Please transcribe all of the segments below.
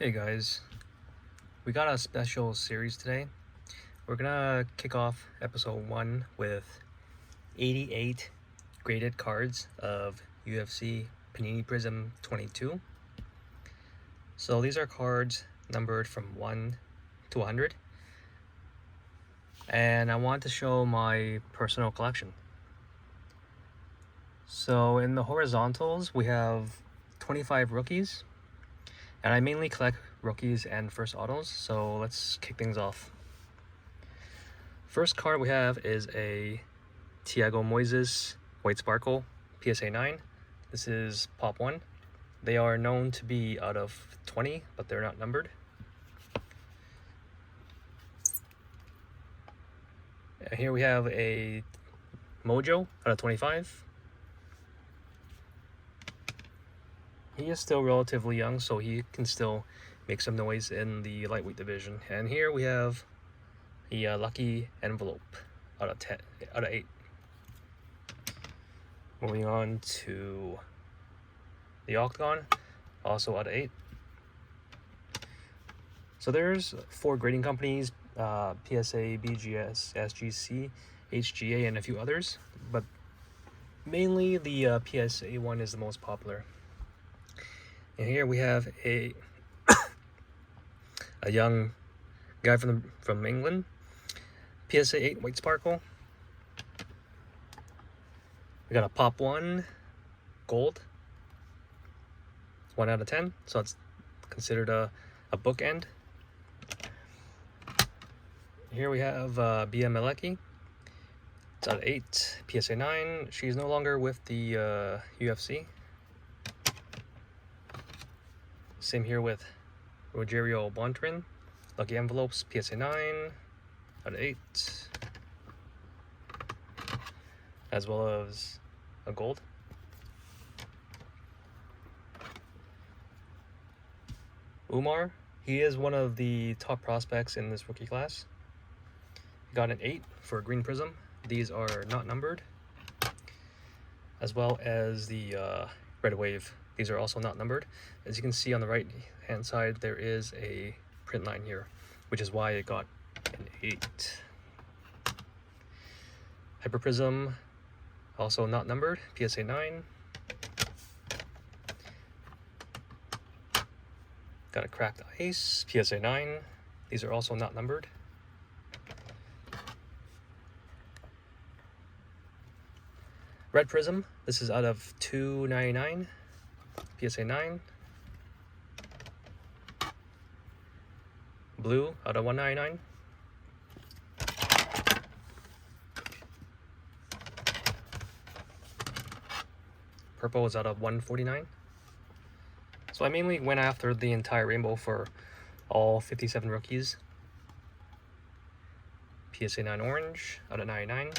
Hey guys, we got a special series today. We're gonna kick off episode 1 with 88 graded cards of UFC Panini Prizm 22. So these are cards numbered from 1 to 100, and I want to show my personal collection. So in the horizontals, we have 25 rookies, and I mainly collect rookies and first autos, so let's kick things off. First card we have is a Thiago Moises White Sparkle PSA 9. This is Pop 1. They are known to be out of 20, but they're not numbered. And here we have a Mojo out of 25. He is still relatively young, so he can still make some noise in the lightweight division. And here we have the Lucky Envelope out of 8. Moving on to the Octagon, also out of 8. So there's 4 grading companies, PSA, BGS, SGC, HGA, and a few others, but mainly the PSA one is the most popular. And here we have a young guy from England, PSA 8 White Sparkle. We got a Pop 1 Gold, 1 out of 10, so it's considered a bookend. Here we have BM Maleki. It's out of 8, PSA 9. She's no longer with the UFC. Same here with Rogerio Bontrin. Lucky Envelopes, PSA 9, out of 8. As well as a gold. Umar, he is one of the top prospects in this rookie class. He got an 8 for Green Prizm. These are not numbered. As well as the Red Wave. These are also not numbered. As you can see on the right hand side, there is a print line here, which is why it got an 8. Hyper Prizm, also not numbered, PSA 9. Got a Cracked Ice, PSA 9. These are also not numbered. Red Prizm, this is out of 299, PSA 9. Blue out of 199. Purple is out of 149. So I mainly went after the entire rainbow for all 57 rookies. PSA 9 Orange out of 99.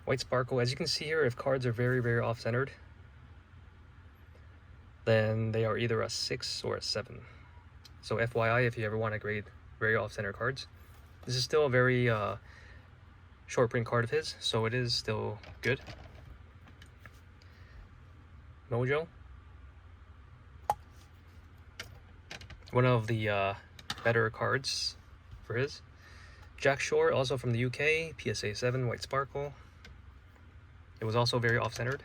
White Sparkle, as you can see here, if cards are very off-centered, then they are either a 6 or a 7. So FYI, if you ever want to grade very off-center cards, this is still a very short print card of his, so it is still good. Mojo, one of the better cards for his. Jack Shore, also from the UK, PSA 7 White Sparkle. It was also very off-centered.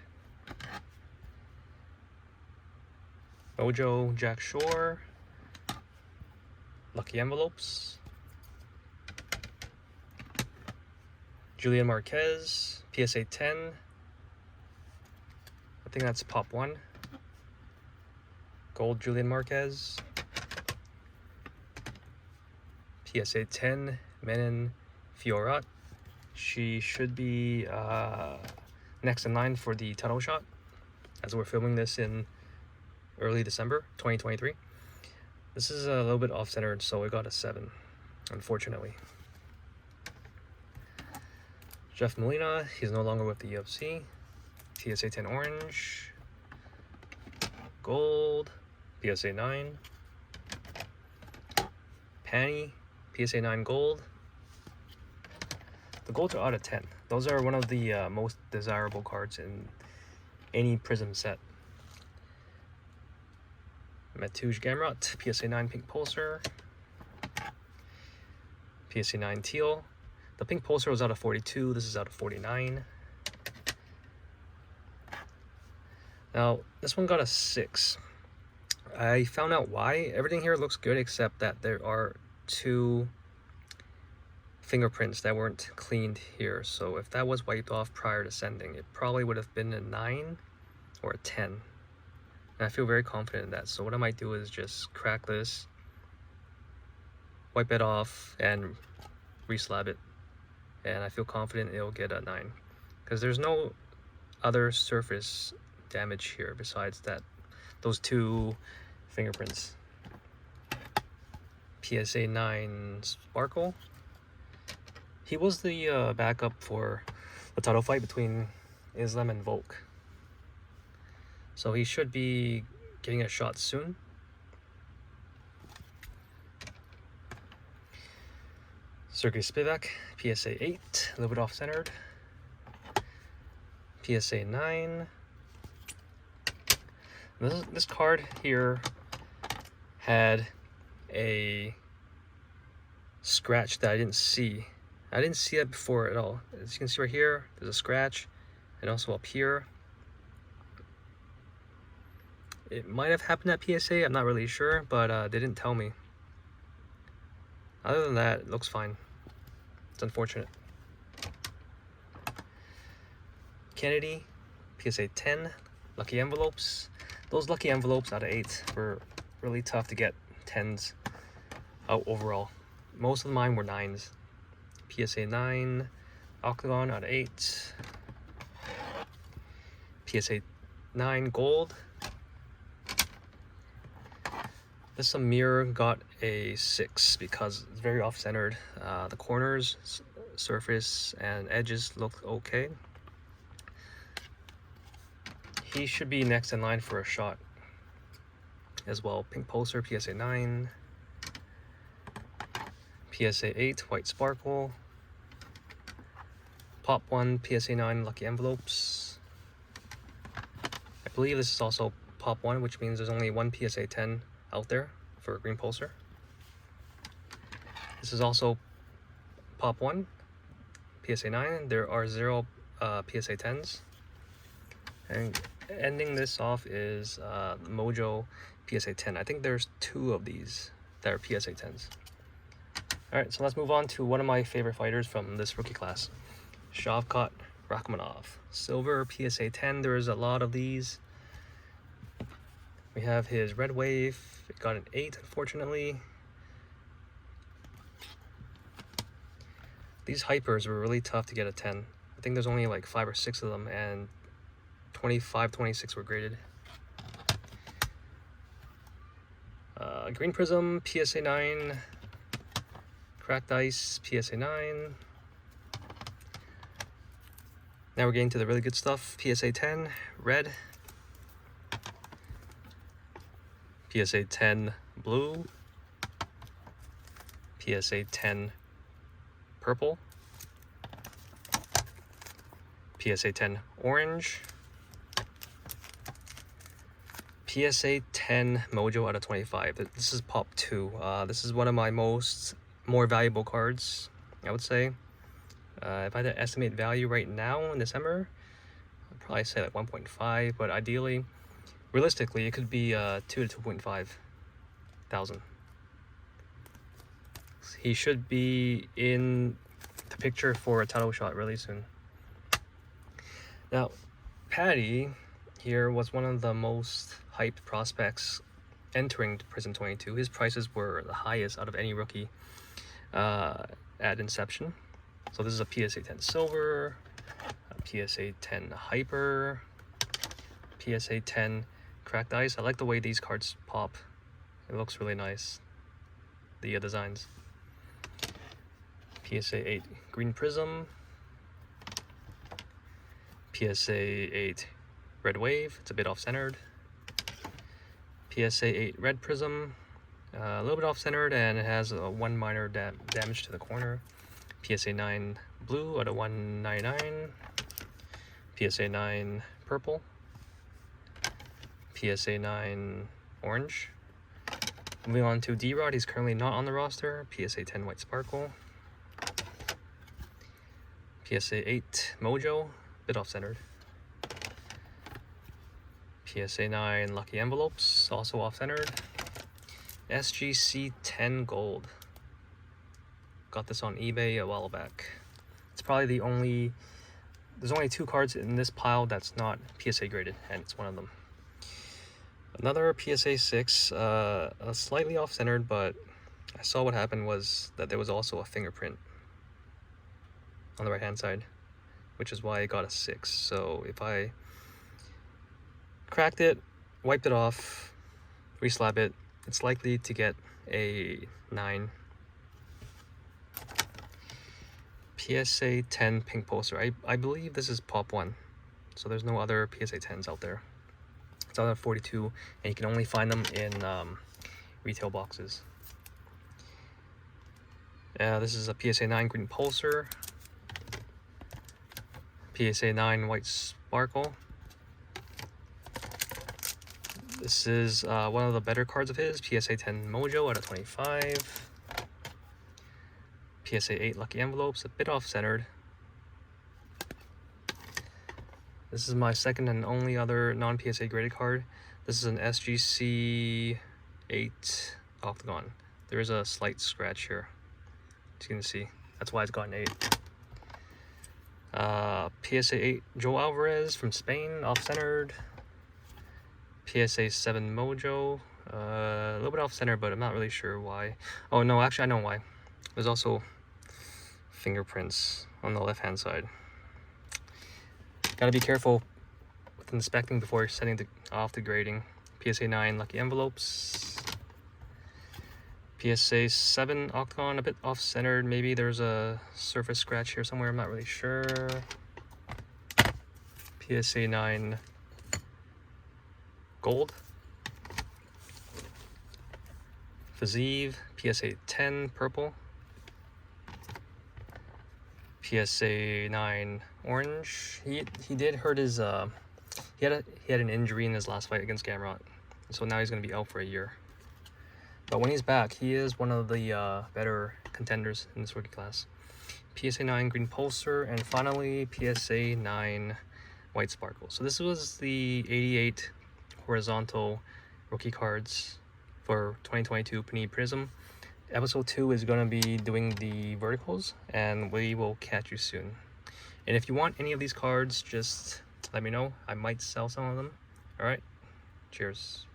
Mojo, Jack Shore, Lucky Envelopes. Julian Marquez, PSA 10. I think that's Pop 1. Gold Julian Marquez. PSA 10, Menin Fiorat. She should be next in line for the title shot, as we're filming this in early December 2023. This is a little bit off-centered, so it got a 7, unfortunately. Jeff Molina, he's no longer with the UFC. PSA 10 Orange. Gold. PSA 9. Panny. PSA 9 Gold. The golds are out of 10. Those are one of the most desirable cards in any Prizm set. Matouj Gamrot, PSA 9 Pink Pulsar, PSA 9 Teal. The Pink Pulsar was out of 42, this is out of 49. Now, this one got a 6. I found out why. Everything here looks good except that there are 2 fingerprints that weren't cleaned here. So if that was wiped off prior to sending, it probably would have been a 9 or a 10. And I feel very confident in that. So what I might do is just crack this, wipe it off, and reslab it. And I feel confident it'll get a 9. Because there's no other surface damage here besides those 2 fingerprints. PSA 9 Sparkle. He was the backup for the title fight between Islam and Volk. So he should be getting a shot soon. Sergey Spivak, PSA 8, a little bit off-centered. PSA 9. This card here had a scratch that I didn't see. I didn't see that before at all. As you can see right here, there's a scratch, and also up here. It might have happened at PSA, I'm not really sure, but they didn't tell me. Other than that, it looks fine. It's unfortunate. Kennedy, PSA 10, lucky envelopes. Those lucky envelopes out of 8 were really tough to get 10s out overall. Most of mine were 9s. PSA 9, Octagon out of 8. PSA 9 gold. This mirror got a 6 because it's very off-centered. The corners, surface, and edges look okay. He should be next in line for a shot as well. Pink Pulsar, PSA 9. PSA 8, White Sparkle. Pop 1, PSA 9, Lucky Envelopes. I believe this is also Pop 1, which means there's only one PSA 10 out there for a Green Pulsar. This is also Pop 1, PSA 9. There are 0 PSA 10s. And ending this off is Mojo PSA 10. I think there's 2 of these that are PSA 10s. Alright, so let's move on to one of my favorite fighters from this rookie class. Shavkat Rakhmonov. Silver PSA 10. There's a lot of these. We have his Red Wave. It got an 8, unfortunately. These hypers were really tough to get a 10. I think there's only like 5 or 6 of them, and 25, 26 were graded. Green Prizm, PSA 9. Cracked Ice, PSA 9. Now we're getting to the really good stuff. PSA 10, red. PSA 10, blue. PSA 10, purple. PSA 10, orange. PSA 10 Mojo out of 25. This is Pop 2. This is one of my more valuable cards, I would say. If I had to estimate value right now in December, I'd probably say like 1.5, but ideally, realistically, it could be 2 to 2.5 thousand. He should be in the picture for a title shot really soon. Now, Patty here was one of the most hyped prospects entering Prizm 22. His prices were the highest out of any rookie at inception. So this is a PSA 10 Silver, a PSA 10 Hyper, PSA 10 Cracked Ice. I like the way these cards pop. It looks really nice, the designs. PSA 8 Green Prizm, PSA 8 Red Wave, it's a bit off-centered. PSA 8 Red Prizm, a little bit off-centered, and it has one minor damage to the corner. PSA 9 Blue out of 199. PSA 9 Purple. PSA 9 Orange. Moving on to D-Rod, he's currently not on the roster. PSA 10 White Sparkle. PSA 8 Mojo, bit off-centered. PSA 9 Lucky Envelopes, also off-centered. SGC 10 Gold. Got this on eBay a while back. It's probably there's only 2 cards in this pile that's not PSA graded, and it's one of them. Another PSA 6, slightly off-centered, but I saw what happened was that there was also a fingerprint on the right-hand side, which is why I got a 6. So if I cracked it, wiped it off, reslab it, it's likely to get a 9. PSA 10 pink poster. I believe this is Pop 1, so there's no other PSA 10s out there. It's out of 42, and you can only find them in retail boxes. This is a PSA 9 green pulsar. PSA 9 white sparkle. This is one of the better cards of his. PSA 10 Mojo out of 25. PSA 8 Lucky Envelopes, a bit off-centered. This is my second and only other non-PSA graded card. This is an SGC 8 Octagon. There is a slight scratch here, as you can see. That's why it's got an 8. PSA 8 Joe Alvarez from Spain, off-centered. PSA 7 Mojo, a little bit off-center, but I'm not really sure why. Oh no, actually I know why. There's also fingerprints on the left-hand side. Gotta be careful with inspecting before you're sending off the grading. PSA 9 Lucky Envelopes. PSA 7 Octagon, a bit off-centered. Maybe there's a surface scratch here somewhere, I'm not really sure. PSA 9 Gold. Prizm, PSA 10 Purple. PSA 9 Orange. He did hurt his he had an injury in his last fight against Gamrot, so now he's going to be out for a year. But when he's back, he is one of the better contenders in this rookie class. PSA 9 green pulsar, and finally PSA 9 white sparkle. So this was the 88 horizontal rookie cards for 2022 Panini Prizm. Episode 2 is going to be doing the verticals, and we will catch you soon. And if you want any of these cards, just let me know. I might sell some of them. Alright, cheers.